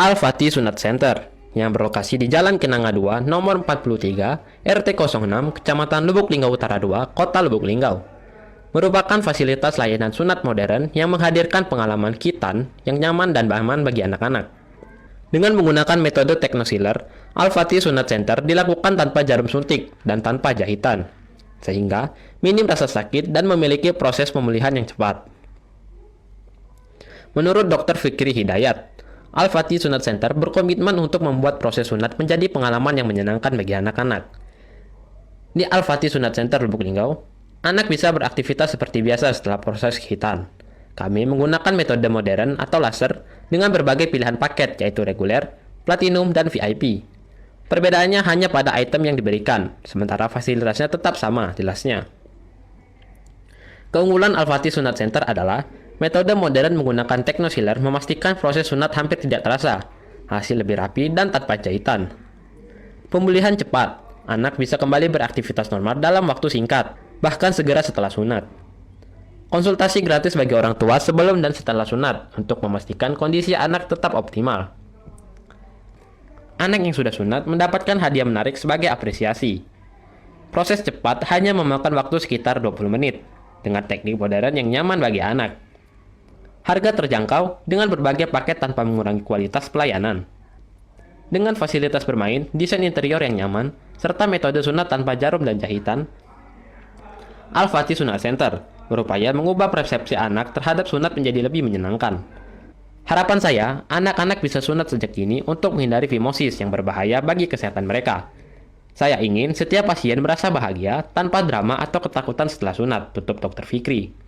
Al-Fatih Sunat Center yang berlokasi di Jalan Kenanga 2, nomor 43, RT 06, Kecamatan Lubuk Linggau Utara 2, Kota Lubuk Linggau. Merupakan fasilitas layanan sunat modern yang menghadirkan pengalaman khitan yang nyaman dan aman bagi anak-anak. Dengan menggunakan metode Technosealer, Al-Fatih Sunat Center dilakukan tanpa jarum suntik dan tanpa jahitan, sehingga minim rasa sakit dan memiliki proses pemulihan yang cepat. Menurut Dr. Fikri Hidayat, Al-Fatih Sunat Center berkomitmen untuk membuat proses sunat menjadi pengalaman yang menyenangkan bagi anak-anak. Di Al-Fatih Sunat Center Lubuk Linggau, anak bisa beraktivitas seperti biasa setelah proses khitan. Kami menggunakan metode modern atau laser dengan berbagai pilihan paket yaitu reguler, platinum, dan VIP. Perbedaannya hanya pada item yang diberikan, sementara fasilitasnya tetap sama, jelasnya. Keunggulan Al-Fatih Sunat Center adalah metode modern menggunakan Technosealer memastikan proses sunat hampir tidak terasa, hasil lebih rapi dan tanpa jahitan. Pemulihan cepat, anak bisa kembali beraktivitas normal dalam waktu singkat, bahkan segera setelah sunat. Konsultasi gratis bagi orang tua sebelum dan setelah sunat untuk memastikan kondisi anak tetap optimal. Anak yang sudah sunat mendapatkan hadiah menarik sebagai apresiasi. Proses cepat hanya memakan waktu sekitar 20 menit, dengan teknik modern yang nyaman bagi anak. Harga terjangkau dengan berbagai paket tanpa mengurangi kualitas pelayanan. Dengan fasilitas bermain, desain interior yang nyaman, serta metode sunat tanpa jarum dan jahitan, Al-Fatih Sunat Center berupaya mengubah persepsi anak terhadap sunat menjadi lebih menyenangkan. Harapan saya, anak-anak bisa sunat sejak dini untuk menghindari fimosis yang berbahaya bagi kesehatan mereka. Saya ingin setiap pasien merasa bahagia tanpa drama atau ketakutan setelah sunat, tutup Dr. Fikri.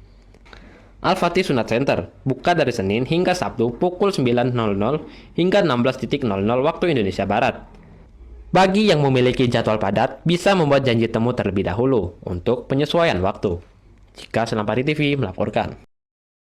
Al-Fatih Sunat Center buka dari Senin hingga Sabtu pukul 9.00 hingga 16.00 waktu Indonesia Barat. Bagi yang memiliki jadwal padat, bisa membuat janji temu terlebih dahulu untuk penyesuaian waktu. Jika Selampari TV melaporkan.